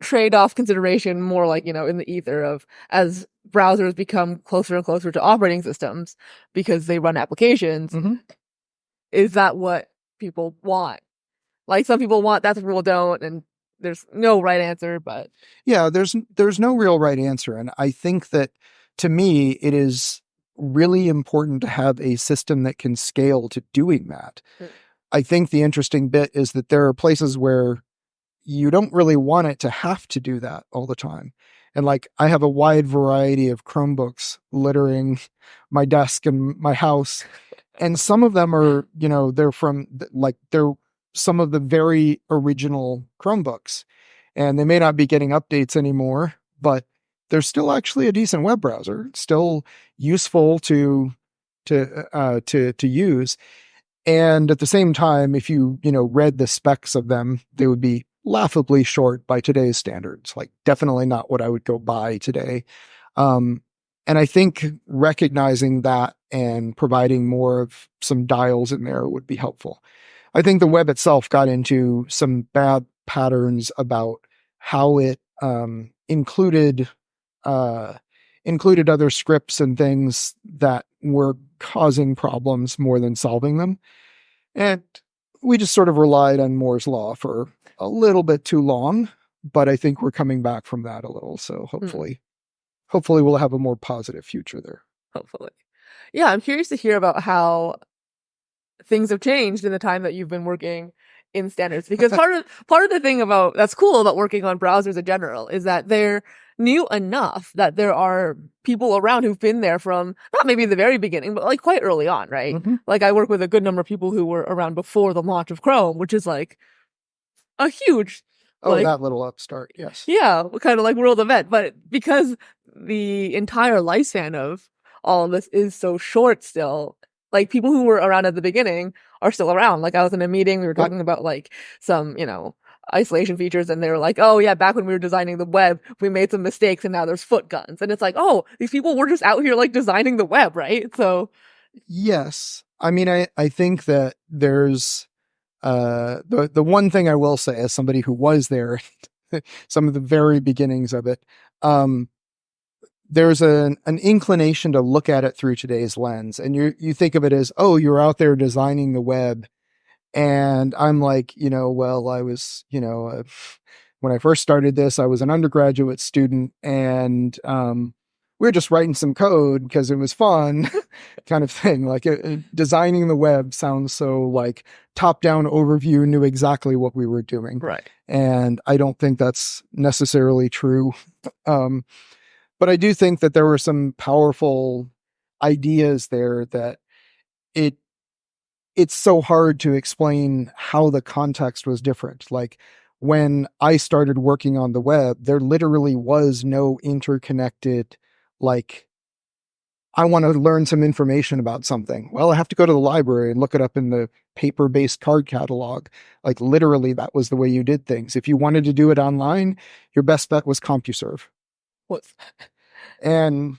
trade-off consideration, more like, in the ether of, as browsers become closer and closer to operating systems because they run applications, is that what people want? Like, some people want that, some people don't, and there's no right answer, but yeah, there's no real right answer. And I think that, to me, it is really important to have a system that can scale to doing that. I think the interesting bit is that there are places where you don't really want it to have to do that all the time. And like, I have a wide variety of Chromebooks littering my desk and my house. And some of them are, they're they're some of the very original Chromebooks. And they may not be getting updates anymore, but they're still actually a decent web browser. It's still useful to use. And at the same time, if you read the specs of them, they would be laughably short by today's standards. Like, definitely not what I would go buy today. And I think recognizing that and providing more of some dials in there would be helpful. I think the web itself got into some bad patterns about how it included other scripts and things that were causing problems more than solving them. And we just sort of relied on Moore's law for a little bit too long, but I think we're coming back from that a little. So hopefully we'll have a more positive future there. Hopefully. Yeah, I'm curious to hear about how things have changed in the time that you've been working in standards, because part of the thing that's cool about working on browsers in general is that they're new enough that there are people around who've been there from not maybe the very beginning, but like quite early on, right? Like, I work with a good number of people who were around before the launch of Chrome, which is like a huge that little upstart. Yes. Yeah, kind of like world event. But because the entire lifespan of all of this is so short still, like, people who were around at the beginning are still around. Like, I was in a meeting, we were talking about like some, isolation features, and they were like, oh yeah, back when we were designing the web, we made some mistakes and now there's foot guns. And it's like, oh, these people were just out here like designing the web, right? So yes. I mean, I think that there's the one thing I will say, as somebody who was there some of the very beginnings of it, there's an inclination to look at it through today's lens, and you think of it as, oh, you're out there designing the web. And I'm like, well, I was, when I first started this, I was an undergraduate student, and we were just writing some code because it was fun, kind of thing. Like, designing the web sounds so like top-down overview, knew exactly what we were doing. right. And I don't think that's necessarily true. But I do think that there were some powerful ideas there that it's so hard to explain how the context was different. Like, when I started working on the web, there literally was no interconnected, like, I want to learn some information about something. Well, I have to go to the library and look it up in the paper-based card catalog. Like, literally, that was the way you did things. If you wanted to do it online, your best bet was CompuServe. What? And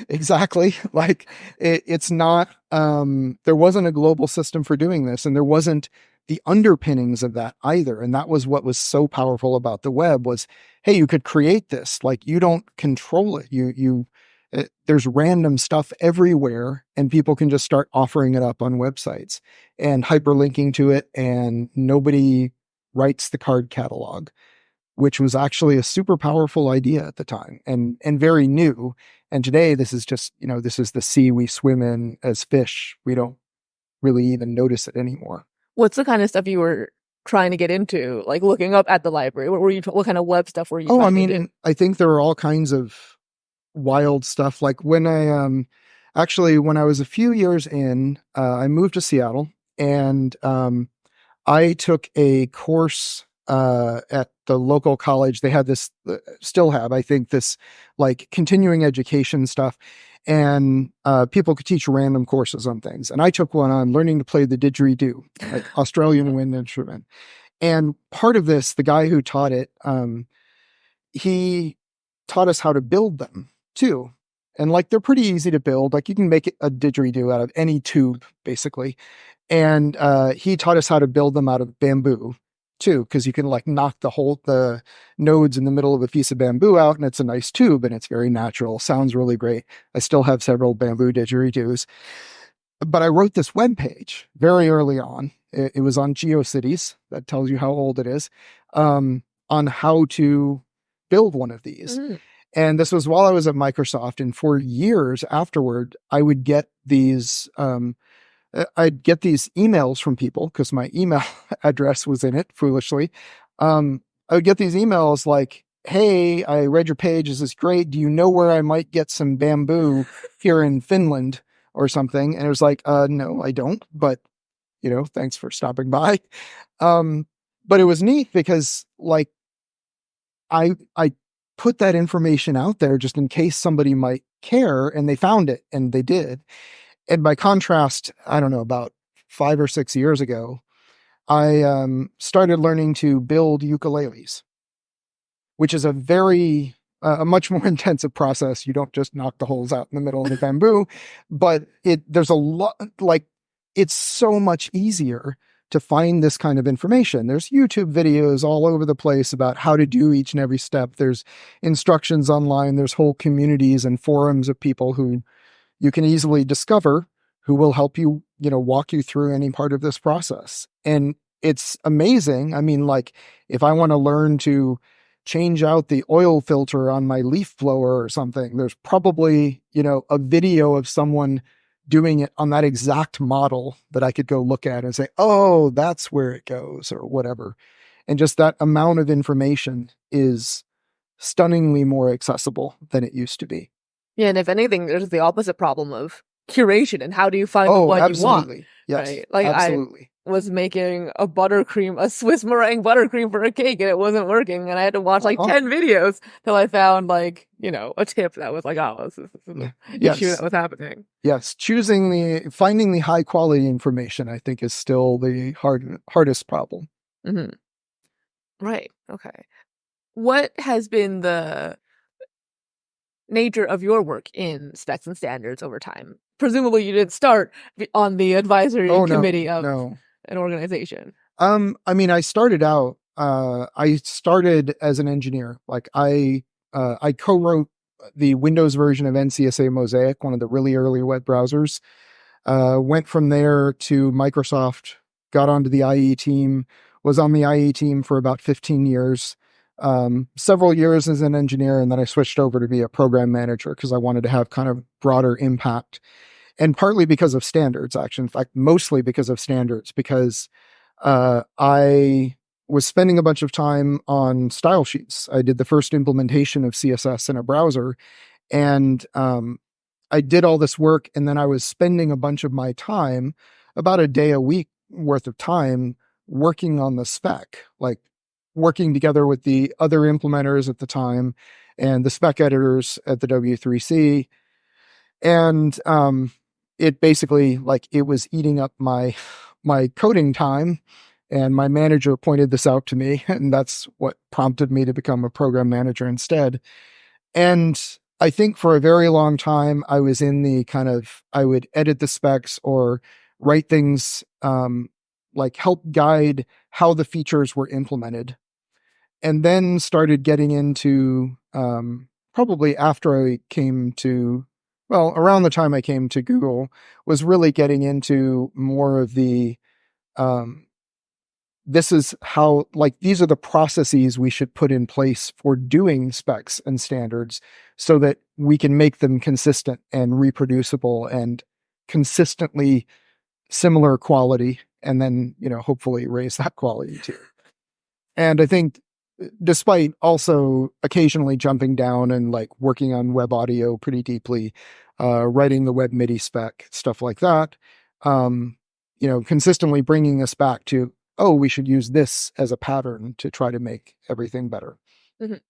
exactly, like, it's not, there wasn't a global system for doing this, and there wasn't the underpinnings of that either. And that was what was so powerful about the web was, hey, you could create this, like, you don't control it. You There's random stuff everywhere, and people can just start offering it up on websites and hyperlinking to it, and nobody writes the card catalog, which was actually a super powerful idea at the time and very new. And today, this is just, this is the sea we swim in as fish. We don't really even notice it anymore. What's the kind of stuff you were trying to get into, like looking up at the library? What kind of web stuff were you trying to do? I think there are all kinds of wild stuff. Like when when I was a few years in, I moved to Seattle, and I took a course at the local college. They had this, still have, I think, this like continuing education stuff, and people could teach random courses on things. And I took one on learning to play the didgeridoo, like Australian wind instrument. And part of this, the guy who taught it, he taught us how to build them too. And like, they're pretty easy to build. Like, you can make a didgeridoo out of any tube, basically. And he taught us how to build them out of bamboo too, because you can like knock the nodes in the middle of a piece of bamboo out, and it's a nice tube, and it's very natural. Sounds really great. I still have several bamboo didgeridoos. But I wrote this webpage very early on. It was on GeoCities. That tells you how old it is. On how to build one of these. And this was while I was at Microsoft, and for years afterward, I would get these emails from people, because my email address was in it, foolishly. I would get these emails like, "Hey, I read your page. This is great. Do you know where I might get some bamboo here in Finland or something?" And it was like, "No, I don't, but thanks for stopping by." But it was neat because like I put that information out there just in case somebody might care, and they found it, and they did. And by contrast, I don't know, about 5 or 6 years ago, I started learning to build ukuleles, which is a much more intensive process. You don't just knock the holes out in the middle of the bamboo, but there's a lot, like, it's so much easier to find this kind of information. There's YouTube videos all over the place about how to do each and every step. There's instructions online. There's whole communities and forums of people who you can easily discover, who will help you, walk you through any part of this process. And it's amazing. I mean, like, if I want to learn to change out the oil filter on my leaf blower or something, there's probably, a video of someone doing it on that exact model that I could go look at and say, "Oh, that's where it goes," or whatever. And just that amount of information is stunningly more accessible than it used to be. Yeah, and if anything, there's the opposite problem of curation, and how do you find the one absolutely. you want? Yes, right? Like, absolutely. I was making a Swiss meringue buttercream for a cake, and it wasn't working, and I had to watch like 10 videos till I found like, a tip that was like, oh, this is the issue that was happening. Yes, finding the high quality information, I think, is still the hardest problem. Mm-hmm. Right. Okay. What has been the nature of your work in specs and standards over time? Presumably you didn't start on the advisory committee of an organization. I mean, I started out, I started as an engineer. Like, I co-wrote the Windows version of NCSA Mosaic, one of the really early web browsers. Went from there to Microsoft, got onto the IE team, was on the IE team for about 15 years. Several years as an engineer, and then I switched over to be a program manager because I wanted to have kind of broader impact, and partly because of standards, actually. In fact, mostly because of standards, because I was spending a bunch of time on style sheets. I did the first implementation of CSS in a browser, and I did all this work, and then I was spending a bunch of my time, about a day a week worth of time, working on the spec, like working together with the other implementers at the time and the spec editors at the W3C. And it basically, like, it was eating up my coding time, and my manager pointed this out to me, and that's what prompted me to become a program manager instead. And I think for a very long time, I was in the kind of, I would edit the specs or write things, like help guide how the features were implemented. And then started getting into probably after I came to, well, around the time I came to Google, was really getting into more of the, um, this is how, like, these are the processes we should put in place for doing specs and standards so that we can make them consistent and reproducible and consistently similar quality, and then, hopefully raise that quality too. And I think, despite also occasionally jumping down and like working on web audio pretty deeply, writing the web MIDI spec, stuff like that, um, consistently bringing us back to, oh, we should use this as a pattern to try to make everything better. Mhm.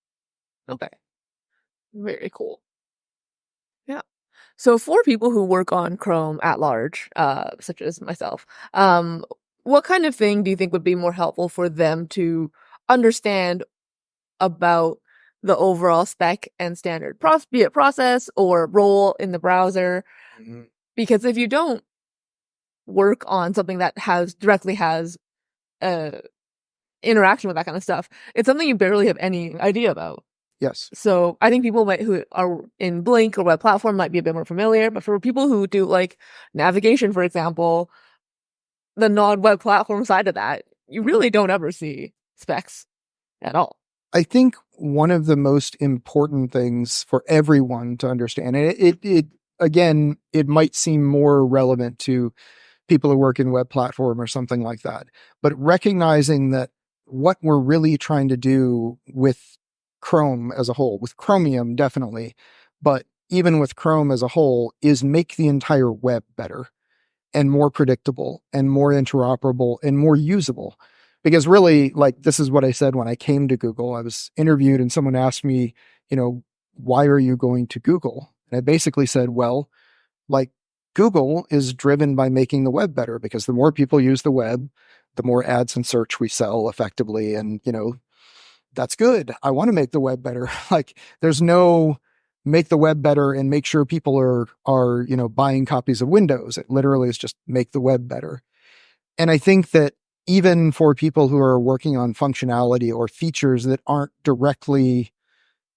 Okay. Very cool. Yeah. So for people who work on Chrome at large, such as myself, what kind of thing do you think would be more helpful for them to understand about the overall spec and standard be it process or role in the browser? Mhm. Because if you don't work on something that directly has interaction with that kind of stuff, it's something you barely have any idea about. Yes. So I think people who are in Blink or web platform might be a bit more familiar, but for people who do like navigation, for example, the non-web platform side of that, you really don't ever see specs at all. I think one of the most important things for everyone to understand, and it again, it might seem more relevant to people who work in web platform or something like that, but recognizing that what we're really trying to do with Chrome as a whole, with Chromium definitely, but even with Chrome as a whole, is make the entire web better and more predictable and more interoperable and more usable. Because really, like, this is what I said when I came to Google. I was interviewed and someone asked me, why are you going to Google? And I basically said, well, like, Google is driven by making the web better, because the more people use the web, the more ads and search we sell effectively. And, that's good. I want to make the web better. Like, there's no make the web better and make sure people are, buying copies of Windows. It literally is just make the web better. And I think that even for people who are working on functionality or features that aren't directly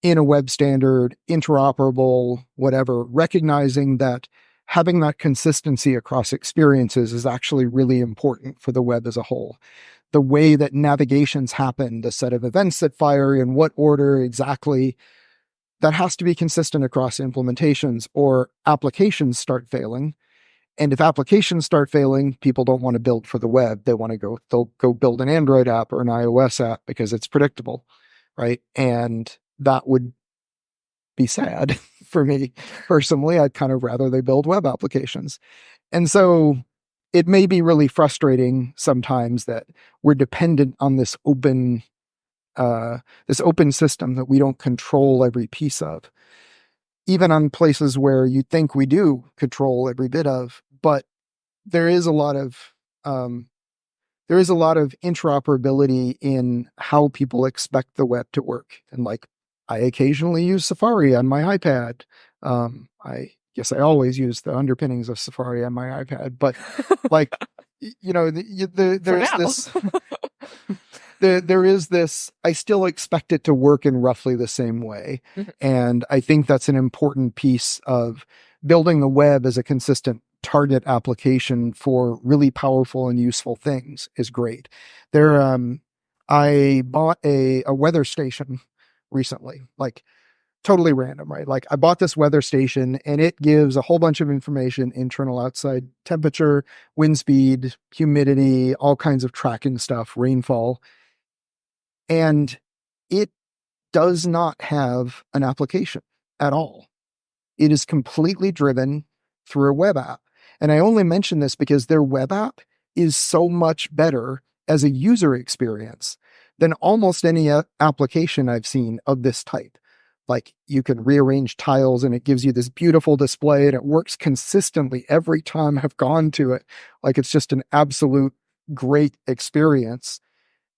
in a web standard, interoperable, whatever, recognizing that having that consistency across experiences is actually really important for the web as a whole. The way that navigations happen, the set of events that fire, in what order exactly, that has to be consistent across implementations, or applications start failing. And if applications start failing, people don't want to build for the web. They'll go build an Android app or an iOS app because it's predictable, right? And that would be sad for me personally. I'd kind of rather they build web applications. And so it may be really frustrating sometimes that we're dependent on this open system that we don't control every piece of, even on places where you think we do control every bit of. But there is a lot of interoperability in how people expect the web to work. And like, I occasionally use Safari on my iPad. I guess I always use the underpinnings of Safari on my iPad, but like, there's this, there is this, I still expect it to work in roughly the same way. And I think that's an important piece of building the web as a consistent target application for really powerful and useful things is great. I bought a weather station recently, like totally random, right? Like, I bought this weather station and it gives a whole bunch of information: internal, outside temperature, wind speed, humidity, all kinds of tracking stuff, rainfall. And it does not have an application at all. It is completely driven through a web app. And I only mention this because their web app is so much better as a user experience than almost any application I've seen of this type. Like, you can rearrange tiles and it gives you this beautiful display, and it works consistently every time I've gone to it. Like, it's just an absolute great experience.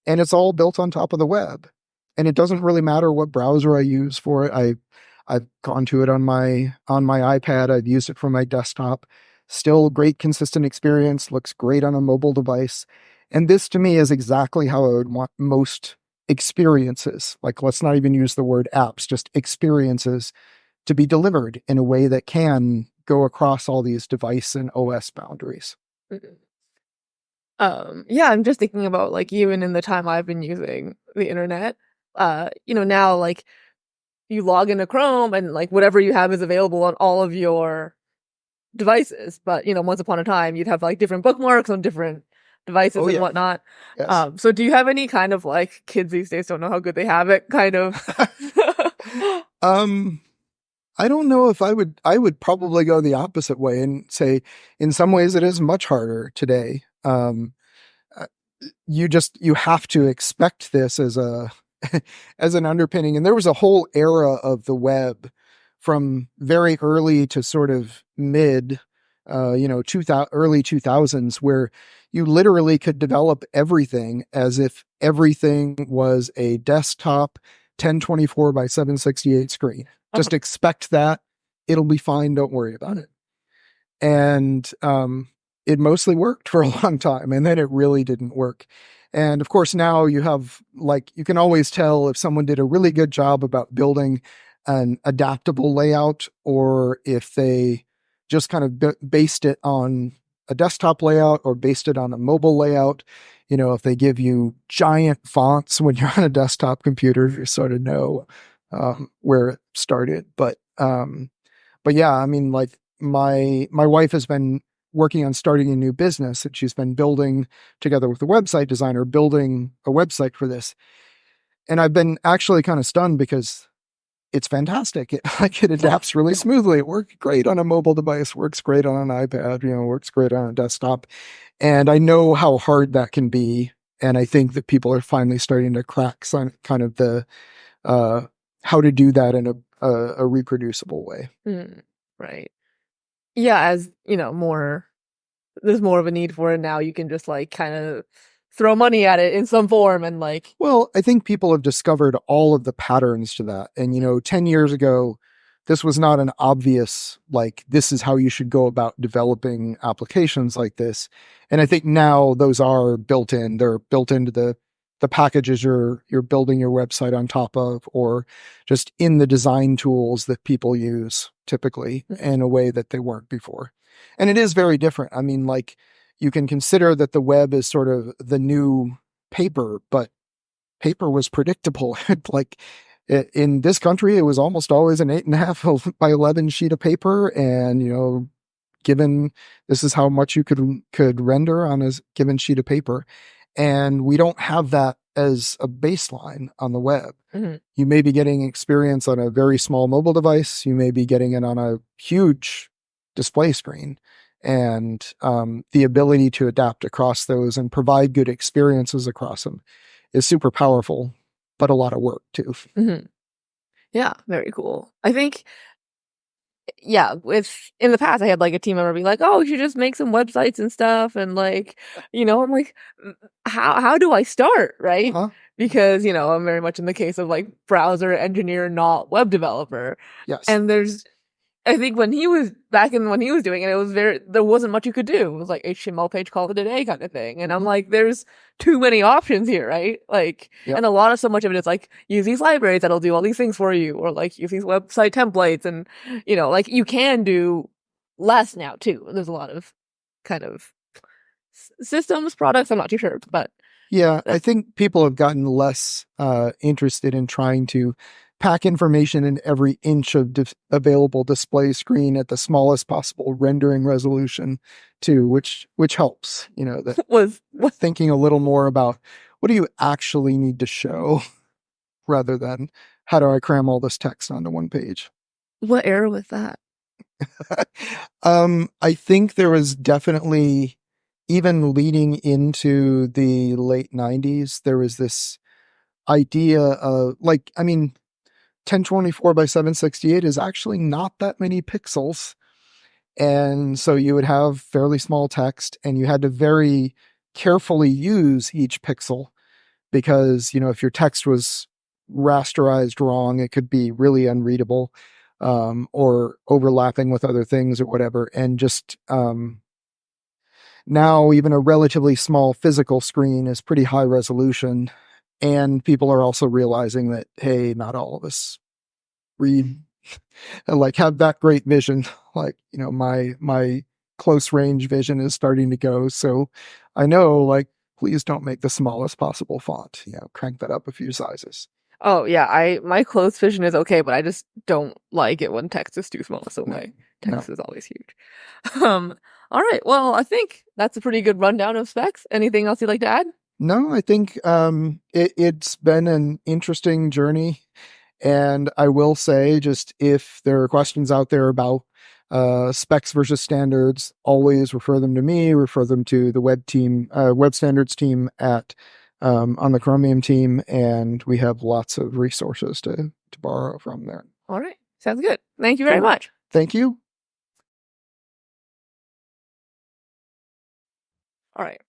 And it's all built on top of the web. And it doesn't really matter what browser I use for it. I've gone to it on my iPad. I've used it for my desktop. Still great, consistent experience. Looks great on a mobile device. And this to me is exactly how I would want most experiences, like let's not even use the word apps, just experiences to be delivered in a way that can go across all these device and OS boundaries. Mhm. Yeah, I'm just thinking about like even in the time I've been using the internet, now like you log into Chrome and like whatever you have is available on all of your devices. But once upon a time you'd have like different bookmarks on different devices Oh and yeah, whatnot. yes. So do you have any kind of like kids these days don't know how good they have it kind of? um, I don't know if I would probably go the opposite way and say in some ways it is much harder today. Uh, you have to expect this as a as an underpinning. And there was a whole era of the web from very early to sort of mid 2000 early 2000s where you literally could develop everything as if everything was a desktop 1024 by 768 screen. Uh-huh. Just expect that. It'll be fine. Don't worry about it. And it mostly worked for a long time, and then it really didn't work. And of course, now you have like you can always tell if someone did a really good job about building an adaptable layout, or if they just kind of based it on a desktop layout or based it on a mobile layout. If they give you giant fonts when you're on a desktop computer, you sort of know where it started. But yeah, I mean, like my wife has been working on starting a new business and she's been building together with a website designer, building a website for this. And I've been actually kind of stunned because it's fantastic. It adapts really smoothly. It works great on a mobile device, works great on an iPad, works great on a desktop. And I know how hard that can be. And I think that people are finally starting to crack some kind of the uh, how to do that in a reproducible way. Mm, right. Yeah, as there's more of a need for it now. You can just like kind of throw money at it in some form and like, Well, I think people have discovered all of the patterns to that. And, 10 years ago, this was not an obvious, like, this is how you should go about developing applications like this. And I think now those are built in. They're built into the packages you're building your website on top of, or just in the design tools that people use typically in a way that they weren't before. And it is very different. I mean, like, you can consider that the web is sort of the new paper, but paper was predictable. Like in this country, it was almost always an 8.5 by 11 sheet of paper. And, given this is how much you could render on a given sheet of paper. And we don't have that as a baseline on the web. Mhm. You may be getting experience on a very small mobile device. You may be getting it on a huge display screen. And the ability to adapt across those and provide good experiences across them is super powerful, but a lot of work too. Mhm. Yeah, very cool. I think, yeah, in the past, I had like a team member being like, "Oh, you should just make some websites and stuff," and like, I'm like, How do I start?" Right? Huh? Because I'm very much in the case of like browser engineer, not web developer, Yes. and I think when he was doing it, there wasn't much you could do. It was like HTML page call it a day kind of thing. And I'm Mhm. like, there's too many options here, right? Like, Yep. and so much of it is like, use these libraries that'll do all these things for you, or like use these website templates. And, like you can do less now too. There's a lot of kind of systems, products. I'm not too sure, but Yeah, I that's, think people have gotten less interested in trying to pack information in every inch of available display screen at the smallest possible rendering resolution too, which helps. That was thinking a little more about what do you actually need to show rather than how do I cram all this text onto one page. what era was that? I think there was definitely, even leading into the late 90s, there was this idea of like, I mean, 1024 by 768 is actually not that many pixels. And so you would have fairly small text and you had to very carefully use each pixel because, if your text was rasterized wrong, it could be really unreadable, or overlapping with other things or whatever. And just now, even a relatively small physical screen is pretty high resolution. And people are also realizing that, hey, not all of us read and like have that great vision. Like, you know, my close range vision is starting to go. So I know, like, please don't make the smallest possible font. You know, crank that up a few sizes. Oh yeah, my close vision is okay, but I just don't like it when text is too small, so No, my no. text is always huge. All right, well, I think that's a pretty good rundown of specs. Anything else you'd like to add? No, I think it's been an interesting journey. And I will say, just if there are questions out there about specs versus standards, always refer them to me, refer them to the web standards team at on the Chromium team, and we have lots of resources to borrow from there. All right, sounds good. Thank you very Cool. much. Thank you. All right.